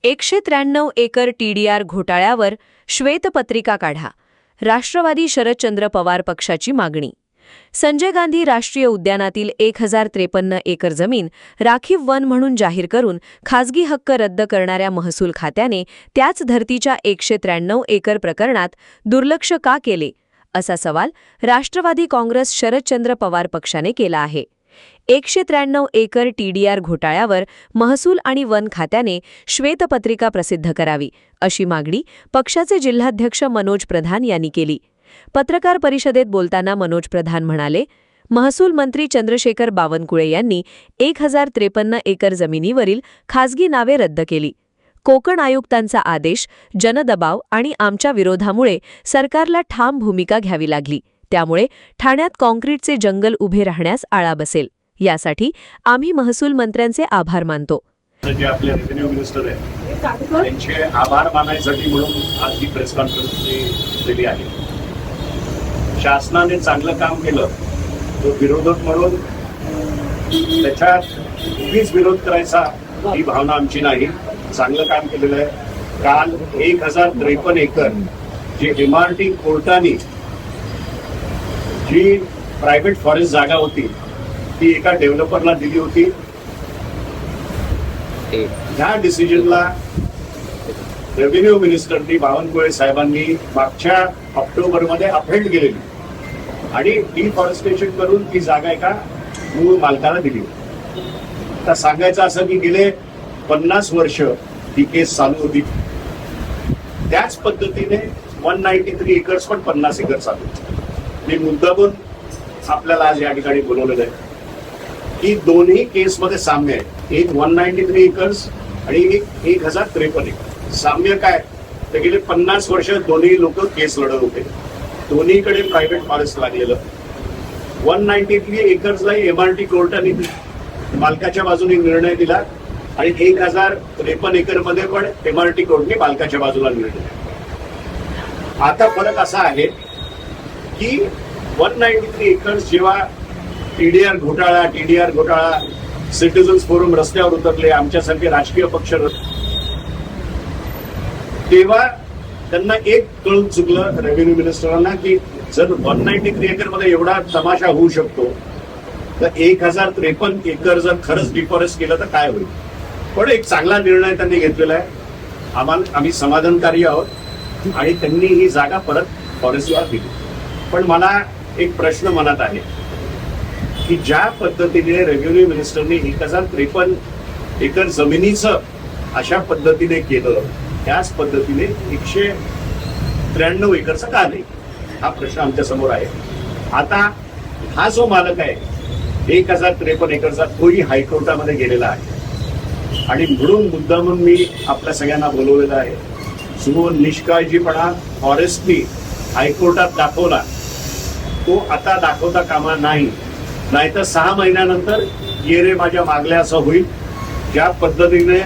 193 acre TDR घोटाळ्यावर श्वेतपत्रिका काढा. राष्ट्रवादी शरदचंद्र पवार पक्षाची मागणी. संजय गांधी राष्ट्रीय उद्यानातील 1053 एकर जमीन राखीव वन म्हणून जाहीर करून खासगी हक्क रद्द करणाऱ्या महसूल खात्याने त्याच धर्तीच्या 193 एकर प्रकरणात दुर्लक्ष का केले, असा सवाल राष्ट्रवादी काँग्रेस शरदचंद्र पवार पक्षाने केला आहे. 193 एकर TDR घोटाळ्यावर महसूल आणि वन खात्याने श्वेतपत्रिका प्रसिद्ध करावी, अशी मागणी पक्षाचे जिल्हाध्यक्ष मनोज प्रधान यांनी केली. पत्रकार परिषदेत बोलताना मनोज प्रधान म्हणाले, महसूल मंत्री चंद्रशेखर बावनकुळे यांनी 1053 एकर जमिनीवरील खासगी नावे रद्द केली. कोकण आयुक्तांचा आदेश, जनदबाव आणि आमच्या विरोधामुळे सरकारला ठाम भूमिका घ्यावी लागली. त्यामुळे ठाण्यात काँक्रीटचे जंगल उभे राहण्यास आळा बसेल. यासाठी आम्ही महसूल मंत्र्यांचे आभार मानतो. जे आपले रेव्हेन्यू मिनिस्टर आहेत त्यांचे आभार मानायसाठी म्हणून आज ही प्रेस कॉन्फरन्स दिली आहे. शासनाने चांगलं काम केलं, तो विरोधक म्हणून त्याच्या नेहमीच विरोध करायचा ही भावना आमची नाही. चांगलं काम केलेलं आहे. काल 1053 एकर जे MRT कोर्टाने जी प्रायव्हेट फॉरेस्ट जागा होती ती एका डेव्हलपरला दिली होती. ह्या डिसिजनला रेव्हेन्यू मिनिस्टरनी बावनकुळे साहेबांनी मागच्या ऑक्टोबरमध्ये अपेंड केलेली आणि डिफॉरेस्टेशन करून ती जागा एका मूळ मालकाला दिली. आता सांगायचं असं की गेले 50 वर्ष ही केस चालू होती. त्याच पद्धतीने 193 एकर्स पण 50 एकर चालू. मी मुद्दामून आपल्याला आज या ठिकाणी बोलवलेलं आहे की दोन्ही केसमध्ये साम्य आहे. एक 193 एकर्स आणि एक 1053 एकर. साम्य काय तर गेले 50 वर्ष दोन्ही लोक केस लढत होते. दोन्हीकडे प्रायव्हेट फॉरेस्ट लागलेलं. 193 एकर्सला MRT कोर्टाने मालकाच्या बाजूने निर्णय दिला आणि 1053 एकर मध्ये पण MRT कोर्टाने मालकाच्या बाजूला निर्णय दिला. आता फरक असा आहे की 193 एकर्स जेव्हा TDR घोटाळा सिटीजन्स फोरम रस्त्यावर उतरले, आमच्यासारखे राजकीय पक्ष, तेव्हा त्यांना एक कळून चुकलं रेव्हेन्यू मिनिस्टरांना की जर 193 एकर मध्ये एवढा तमाशा होऊ शकतो तर 1053 एकर जर खरंच डिफॉरेस्ट केलं तर काय होईल. पण एक चांगला निर्णय त्यांनी घेतलेला आहे. आम्ही समाधानकारी आहोत आणि त्यांनी ही जागा परत फॉरेस्टला दिली. पण मला एक प्रश्न मनात आहे की ज्या पद्धतीने रेव्हेन्यू मिनिस्टरने 1053 एकर जमिनीचं अशा पद्धतीने केलं, त्याच पद्धतीने 193 एकरचं का नाही, हा प्रश्न आमच्या समोर आहे. आता हा जो मालक आहे 1053 एकरचा, तोही हायकोर्टामध्ये गेलेला आहे आणि म्हणून मुद्दामून मी आपल्या सगळ्यांना बोलवलेलं आहे. जो निष्काळजीपणा फॉरेस्टनी हायकोर्टात दाखवला तो आता दाखवता कामा नाही. नाहीतर 6 महिन्यानंतर ये रे माझ्या मागल्या असं होईल. ज्या पद्धतीने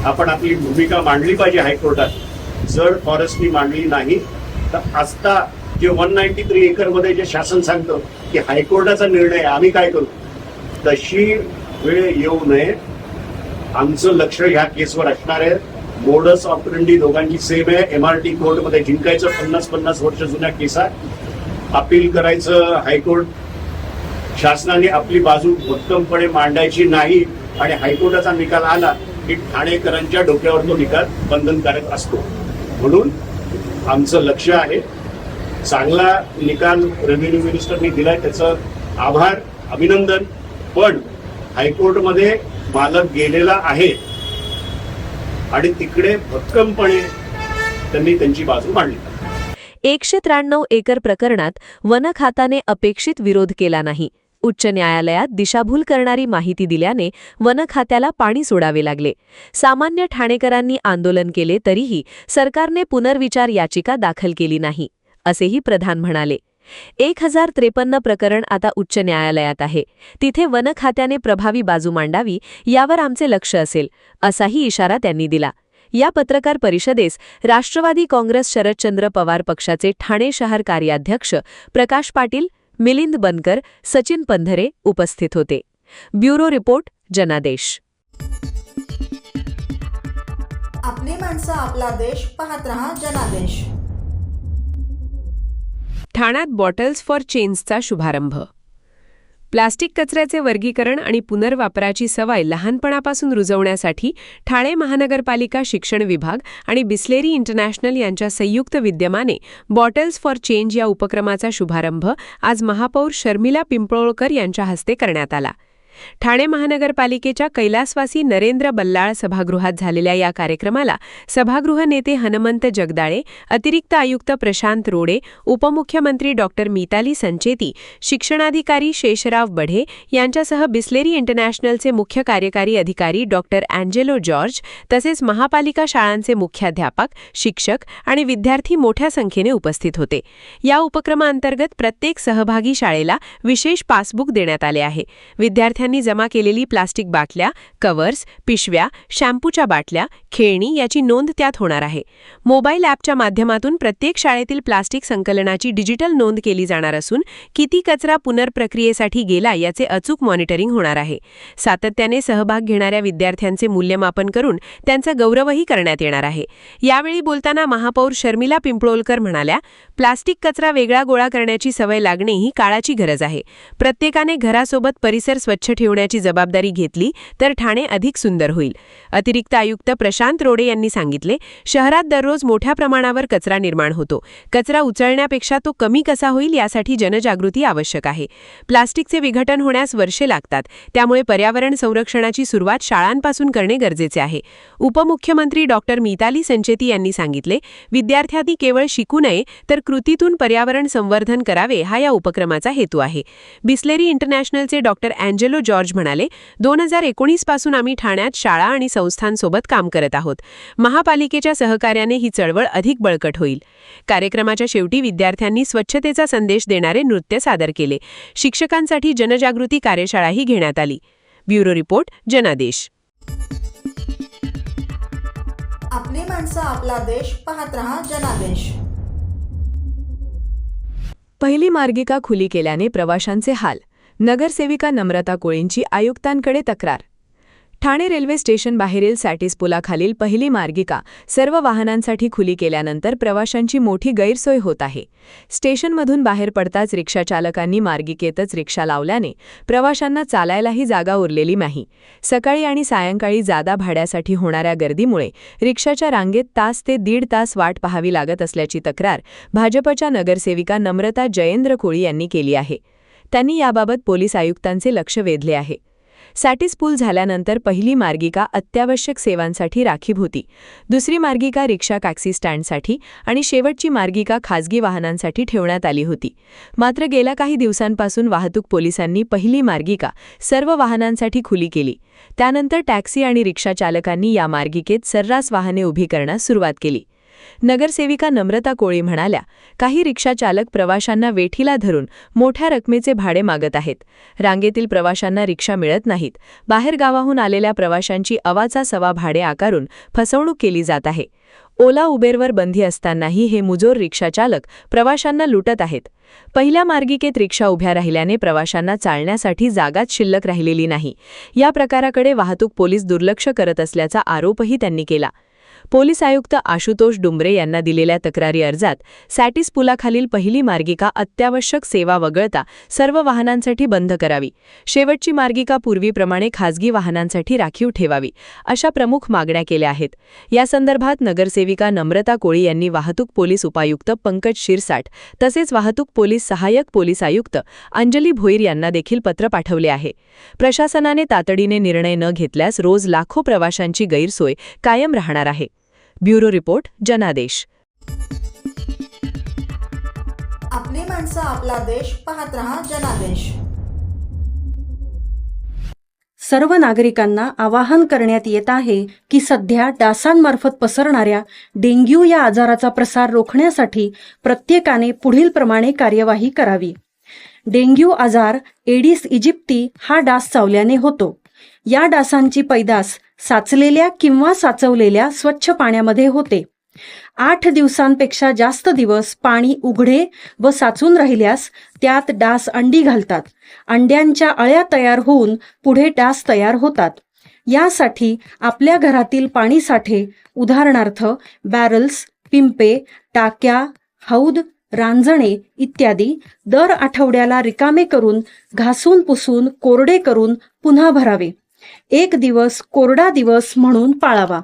आपण आपली भूमिका मांडली पाहिजे हायकोर्टात, जर फॉरेस्टनी मांडली नाही तर आता जे 193 एकर मध्ये जे शासन सांगतं की हायकोर्टाचा निर्णय आम्ही काय करू, तशी वेळ येऊ नये. आमचं लक्ष ह्या केसवर असणार आहे. मोडस ऑपरेंडी दोघांची सेम आहे. MRT कोर्टमध्ये जिंकायचं 50-50 वर्ष जुन्या केसा, अपील करायचं हायकोर्ट. शासनाने आपली बाजू भक्कमपणे मांडायची नाही आणि हायकोर्टाचा निकाल आला की ठाणेकरांच्या डोक्यावर तो निकाल बंधनकारक असतो. म्हणून आमचं लक्ष आहे. चांगला निकाल रेव्हेन्यू मिनिस्टरनी दिलाय, त्याचं आभार, अभिनंदन. पण हायकोर्टमध्ये मालक गेलेला आहे आणि तिकडे भक्कमपणे त्यांनी त्यांची बाजू मांडली. 193 एकर प्रकरणात वन खात्याने अपेक्षित विरोध केला नाही. उच्च न्यायालयात दिशाभूल करणारी माहिती दिल्याने वन खात्याला पाणी सोडावे लागले. सामान्य ठाणेकरांनी आंदोलन केले तरीही सरकारने पुनर्विचार याचिका दाखल केली नाही, असेही प्रधान म्हणाले. 1053 प्रकरण आता उच्च न्यायालयात आहे. तिथे वन खात्याने प्रभावी बाजू मांडावी यावर आमचे लक्ष असेल, असाही इशारा त्यांनी दिला. या पत्रकार परिषदेस राष्ट्रवादी काँग्रेस शरदचंद्र पवार पक्षाचे ठाणे शहर कार्याध्यक्ष प्रकाश पाटील, मिलिंद बनकर, सचिन पंधरे उपस्थित होते. ब्युरो रिपोर्ट, जनादेश. आपली माणसं, आपला देश, पाहत रहा जनादेश. ठाण्यात बॉटल्स फॉर चेंजचा शुभारंभ. प्लास्टिक कचऱ्याचे वर्गीकरण आणि पुनर्वापराची सवय लहानपणापासून रुजवण्यासाठी ठाणे महानगरपालिका शिक्षण विभाग आणि बिस्लेरी इंटरनॅशनल यांच्या संयुक्त विद्यमाने बॉटल्स फॉर चेंज या उपक्रमाचा शुभारंभ आज महापौर शर्मिला पिंपळोळकर यांच्या हस्ते करण्यात आला. ठाणे महानगरपालिकेच्या कैलासवासी नरेंद्र बल्लाळ सभागृहात झालेल्या या कार्यक्रमाला सभागृह नेते हनुमंत जगदाळे, अतिरिक्त आयुक्त प्रशांत रोडे, उपमुख्यमंत्री डॉक्टर मिताली संचेती, शिक्षणाधिकारी शेषराव बढे यांच्यासह बिस्लेरी इंटरनॅशनलचे मुख्य कार्यकारी अधिकारी डॉक्टर अँजेलो जॉर्ज तसेच महापालिका शाळांचे मुख्याध्यापक, शिक्षक आणि विद्यार्थी मोठ्या संख्येने उपस्थित होते. या उपक्रमाअंतर्गत प्रत्येक सहभागी शाळेला विशेष पासबुक देण्यात आले आहे. विद्यार्थ्यांनी जमा केलेली प्लास्टिक बाटल्या, कव्हर्स, पिशव्या, शॅम्पूच्या बाटल्या, खेळणी याची नोंद त्यात होणार आहे. मोबाईल ॲपच्या माध्यमातून प्रत्येक शाळेतील प्लास्टिक संकलनाची डिजिटल नोंद केली जाणार असून किती कचरा पुनर्प्रक्रियेसाठी गेला याचे अचूक मॉनिटरिंग होणार आहे. सातत्याने सहभाग घेणाऱ्या विद्यार्थ्यांचे मूल्यमापन करून त्यांचा गौरवही करण्यात येणार आहे. यावेळी बोलताना महापौर शर्मिला पिंपळोळकर म्हणाल्या, प्लास्टिक कचरा वेगळा गोळा करण्याची सवय लागणे ही काळाची गरज आहे. प्रत्येकाने घरासोबत परिसर स्वच्छ ठेवण्याची जबाबदारी घेतली तर ठाणे अधिक सुंदर होईल. अतिरिक्त आयुक्त प्रशांत रोडे यांनी सांगितले, शहरात दररोज मोठ्या प्रमाणावर कचरा निर्माण होतो. कचरा उचलण्यापेक्षा तो कमी कसा होईल यासाठी जनजागृती आवश्यक आहे. प्लास्टिकचे विघटन होण्यास वर्षे लागतात, त्यामुळे पर्यावरण संरक्षणाची सुरुवात शाळांपासून करणे गरजेचे आहे. उपमुख्यमंत्री डॉक्टर मिताली संचेती यांनी सांगितले, विद्यार्थ्यांनी केवळ शिकू नये तर कृतीतून पर्यावरण संवर्धन करावे हा या उपक्रमाचा हेतू आहे. बिस्लेरी इंटरनॅशनलचे डॉक्टर अँजेलो जॉर्ज म्हणाले, 2019 पासून आम्ही ठाण्यात शाळा आणि संस्थांसोबत काम करत आहोत. महापालिकेच्या सहकार्याने ही चळवळ अधिक बळकट होईल. कार्यक्रमाच्या शेवटी विद्यार्थ्यांनी स्वच्छतेचा संदेश देणारे नृत्य सादर केले. शिक्षकांसाठी जनजागृती कार्यशाळाही घेण्यात आली. ब्युरो रिपोर्ट, जनादेश. आपली माणसं, आपला देश, पाहत रहा जनादेश. पहिली मार्गिका खुली केल्याने प्रवाशांचे हाल. नगरसेविका नम्रता कोळींची आयुक्तांकडे तक्रार. ठाणे रेल्वे स्टेशन बाहेरील सॅटिस पुलाखालील पहिली मार्गिका सर्व वाहनांसाठी खुली केल्यानंतर प्रवाशांची मोठी गैरसोय होत आहे. स्टेशनमधून बाहेर पडताच रिक्षाचालकांनी मार्गिकेतच रिक्षा लावल्याने प्रवाशांना चालायलाही जागा उरलेली नाही. सकाळी आणि सायंकाळी जादा भाड्यासाठी होणाऱ्या गर्दीमुळे रिक्षाच्या रांगेत तास ते दीड तास वाट पाहावी लागत असल्याची तक्रार भाजपच्या नगरसेविका नम्रता जयेंद्र कोळी यांनी केली आहे. त्यांनी याबाबत पोलीस आयुक्तांचे लक्ष वेधले आहे. सॅटिस पूल झाल्यानंतर पहिली मार्गिका अत्यावश्यक सेवांसाठी राखीव होती. दुसरी मार्गिका रिक्षा टॅक्सी स्टँडसाठी आणि शेवटची मार्गिका खासगी वाहनांसाठी ठेवण्यात आली होती. मात्र गेल्या काही दिवसांपासून वाहतूक पोलिसांनी पहिली मार्गिका सर्व वाहनांसाठी खुली केली. त्यानंतर टॅक्सी आणि रिक्षा चालकांनी या मार्गिकेत सर्रास वाहने उभी करण्यास सुरुवात केली. नगरसेविका नम्रता कोळी म्हणाल्या, काही रिक्षाचालक प्रवाशांना वेठीला धरून मोठ्या रकमेचे भाडे मागत आहेत. रांगेतील प्रवाशांना रिक्षा मिळत नाहीत. बाहेर गावाहून आलेल्या प्रवाशांची अवाचा सवा भाडे आकारून फसवणूक केली जात आहे. ओला उबेरवर बंदी असतानाही हे मुजोर रिक्षाचालक प्रवाशांना लुटत आहेत. पहिल्या मार्गिकेत रिक्षा उभ्या राहिल्याने प्रवाशांना चालण्यासाठी जागाच शिल्लक राहिलेली नाही. या प्रकाराकडे वाहतूक पोलीस दुर्लक्ष करत असल्याचा आरोपही त्यांनी केला. पोलीस आयुक्त आशुतोष डुंबरे यांना दिलेल्या तक्रारी अर्जात सॅटिस पुलाखालील पहिली मार्गिका अत्यावश्यक सेवा वगळता सर्व वाहनांसाठी बंद करावी, शेवटची मार्गिका पूर्वीप्रमाणे खासगी वाहनांसाठी राखीव ठेवावी, अशा प्रमुख मागण्या केल्या आहेत. या संदर्भात नगरसेविका नम्रता कोळी यांनी वाहतूक पोलीस उपायुक्त पंकज शिरसाट तसेच वाहतूक पोलीस सहाय्यक पोलीस आयुक्त अंजली भोईर यांना देखील पत्र पाठवले आहे. प्रशासनाने तातडीने निर्णय न घेतल्यास रोज लाखो प्रवाशांची गैरसोय कायम राहणार आहे. ब्युरो रिपोर्ट, जनादेश. आपली माणसं, आपला देश, पाहत रहा जनादेश. सर्व नागरिकांना आवाहन करण्यात येत आहे की सध्या डासांमार्फत पसरणाऱ्या डेंग्यू या आजाराचा प्रसार रोखण्यासाठी प्रत्येकाने पुढीलप्रमाणे कार्यवाही करावी. डेंग्यू आजार एडिस इजिप्ती हा डास चावल्याने होतो. या डासांची पैदास साचलेल्या किंवा साचवलेल्या स्वच्छ पाण्यामध्ये होते. 8 दिवसांपेक्षा जास्त दिवस पाणी उघडे व साचून राहिल्यास त्यात डास अंडी घालतात. अंड्यांच्या अळ्या तयार होऊन पुढे डास तयार होतात. यासाठी आपल्या घरातील पाणीसाठे उदाहरणार्थ बॅरल्स, पिंपे, टाक्या, हौद, रांजणे इत्यादी दर आठवड्याला रिकामे करून घासून पुसून कोरडे करून पुन्हा भरावे. एक दिवस कोरडा दिवस म्हणून पाळावा.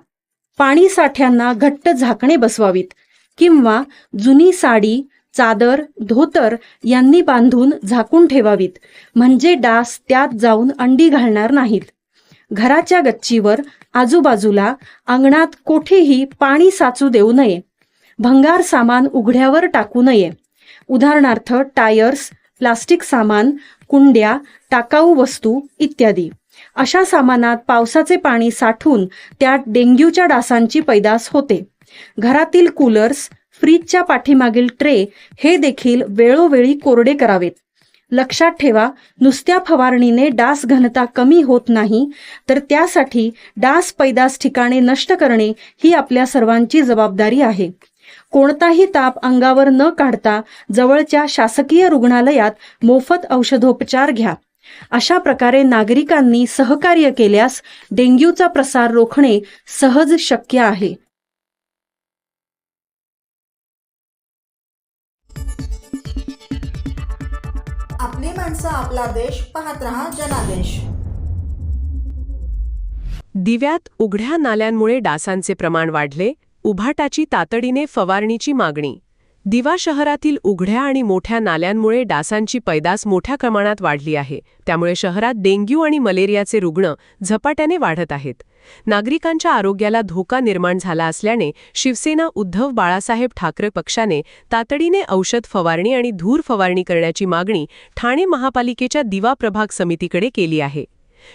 पाणी साठ्यांना घट्ट झाकणे बसवावीत किंवा जुनी साडी, चादर, धोतर यांनी बांधून झाकून ठेवावीत, म्हणजे डास त्यात जाऊन अंडी घालणार नाहीत. घराच्या गच्चीवर, आजूबाजूला, अंगणात कोठेही पाणी साचू देऊ नये. भंगार सामान उघड्यावर टाकू नये. उदाहरणार्थ टायर्स, प्लास्टिक सामान, कुंड्या, टाकाऊ वस्तू इत्यादी. अशा सामानात पावसाचे पाणी साठून त्यात डेंग्यूच्या डासांची पैदास होते. घरातील कूलर्स, फ्रीजच्या पाठीमागील ट्रे हे देखील वेळोवेळी कोरडे करावेत. लक्षात ठेवा, नुसत्या फवारणीने डास घनता कमी होत नाही, तर त्यासाठी डास पैदास ठिकाणे नष्ट करणे ही आपल्या सर्वांची जबाबदारी आहे. कोणताही ताप अंगावर न काढता जवळच्या शासकीय रुग्णालयात मोफत औषधोपचार घ्या. अशा प्रकारे नागरिकांनी सहकार्य केल्यास डेंग्यूचा प्रसार रोखणे सहज शक्य आहे. आपली माणसं, आपला देश, पाहत रहा जनादेश. दिव्यात उघड्या नाल्यांमुळे डासांचे प्रमाण वाढले, उभाटाची तातडीने फवारणीची मागणी. दिवा शहरातील उघड्या आणि मोठ्या नाल्यांमुळे डासांची पैदास मोठ्या प्रमाणात वाढली आहे. त्यामुळे शहरात डेंग्यू आणि मलेरियाचे रुग्ण झपाट्याने वाढत आहेत. नागरिकांच्या आरोग्याला धोका निर्माण झाला असल्याने शिवसेना उद्धव बाळासाहेब ठाकरे पक्षाने तातडीने औषध फवारणी आणि धूर फवारणी करण्याची मागणी ठाणे महापालिकेच्या दिवा प्रभाग समितीकडे केली आहे.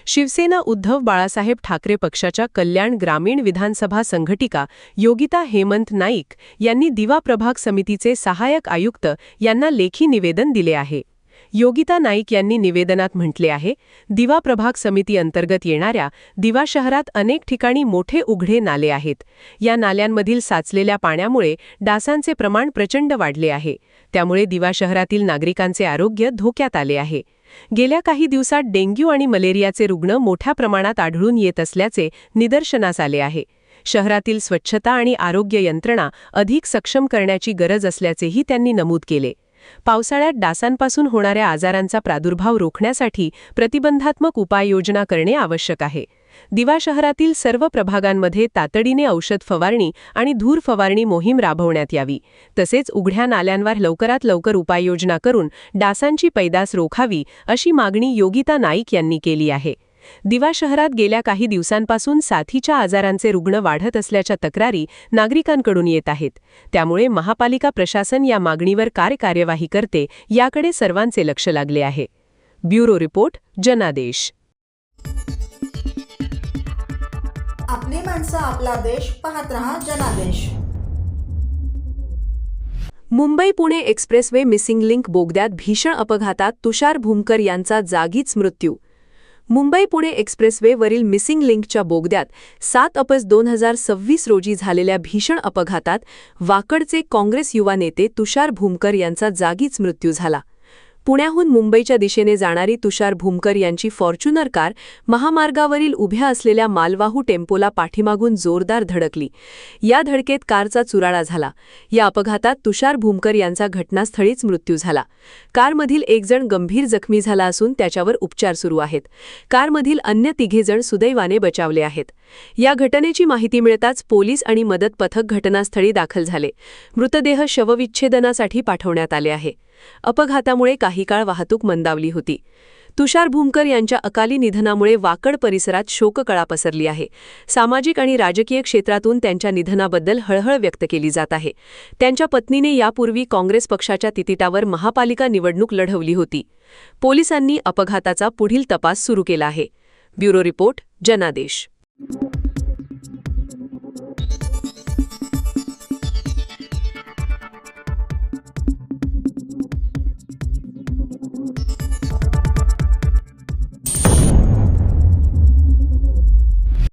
शिवसेना उद्धव बाळासाहेब ठाकरे पक्षाच्या कल्याण ग्रामीण विधानसभा संघटिका योगिता हेमंत नाईक यांनी दिवा प्रभाग समितीचे सहाय्यक आयुक्त यांना लेखी निवेदन दिले आहे. योगिता नाईक यांनी निवेदनात म्हटले आहे, दिवा प्रभाग समिती अंतर्गत येणाऱ्या दिवा शहरात अनेक ठिकाणी मोठे उघडे नाले आहेत. या नाल्यांमधील साचलेल्या पाण्यामुळे डासांचे प्रमाण प्रचंड वाढले आहे. त्यामुळे दिवा शहरातील नागरिकांचे आरोग्य धोक्यात आले आहे. गेल्या काही दिवसात डेंग्यू आणि मलेरियाचे रुग्ण मोठ्या प्रमाणात आढळून येत असल्याचे निदर्शनास आले आहे. शहरातील स्वच्छता आणि आरोग्य यंत्रणा अधिक सक्षम करण्याची गरज असल्याचेही त्यांनी नमूद केले. पावसाळ्यात डासांपासून होणाऱ्या आजारांचा प्रादुर्भाव रोखण्यासाठी प्रतिबंधात्मक उपाययोजना करणे आवश्यक आहे. दिवा शहरातील सर्व प्रभागांमध्ये तातडीने औषध फवारणी आणि धूर फवारणी मोहीम राबवण्यात यावी. तसेच उघड्या नाल्यांवर लवकरात लवकर उपाययोजना करून डासांची पैदास रोखावी अशी मागणी योगिता नाईक यांनी केली आहे. दिवा शहरात गेल्या काही दिवसांपासून साथीच्या आजारांचे रुग्ण वाढत असल्याच्या तक्रारी नागरिकांकडून येत आहेत. त्यामुळे महापालिका प्रशासन या मागणीवर काय कार्यवाही करते याकडे सर्वांचे लक्ष लागले आहे. ब्युरो रिपोर्ट, जनादेश. आपली माणसं, आपला देश, पाहत रहा जनादेश. मुंबई-पुणे एक्सप्रेसवे मिसिंग लिंक बोगद्यात भीषण अपघातात तुषार भूमकर यांचा जागीच मृत्यू. मुंबई-पुणे एक्सप्रेसवेवरील मिसिंग लिंकच्या बोगद्यात 7 ऑगस्ट 2026 रोजी झालेल्या भीषण अपघातात वाकडचे काँग्रेस युवा नेते तुषार भूमकर यांचा जागीच मृत्यू झाला. पुण्याहून मुंबईच्या दिशेने जाणारी तुषार भूमकर यांची फॉर्च्युनर कार महामार्गावरील उभ्या असलेल्या मालवाहू टेम्पोला पाठीमागून जोरदार धडकली. या धडकेत कारचा चुराडा झाला. या अपघातात तुषार भूमकर यांचा घटनास्थळीच मृत्यू झाला. कारमधील एक जण गंभीर जखमी झाला असून त्याच्यावर उपचार सुरू आहेत. कारमधील अन्य 3 जण सुदैवाने बचावले आहेत. या घटनेची माहिती मिळताच पोलीस आणि मदत पथक घटनास्थळी दाखल झाले. मृतदेह शवविच्छेदनासाठी पाठवण्यात आले आहे. अपघातामुळे काही काळ वाहतूक मंदावली होती. तुषार भूमकर यांच्या अकाली निधनामुळे वाकड परिसरात शोककळा पसरली आहे. सामाजिक आणि राजकीय क्षेत्रातून त्यांच्या निधनाबद्दल हळहळ व्यक्त केली जात आहे. त्यांच्या पत्नीने यापूर्वी काँग्रेस पक्षाच्या तिकिटावर महापालिका निवडणूक लढवली होती. पोलिसांनी अपघाताचा पुढील तपास सुरू केला आहे. ब्युरो रिपोर्ट, जनादेश.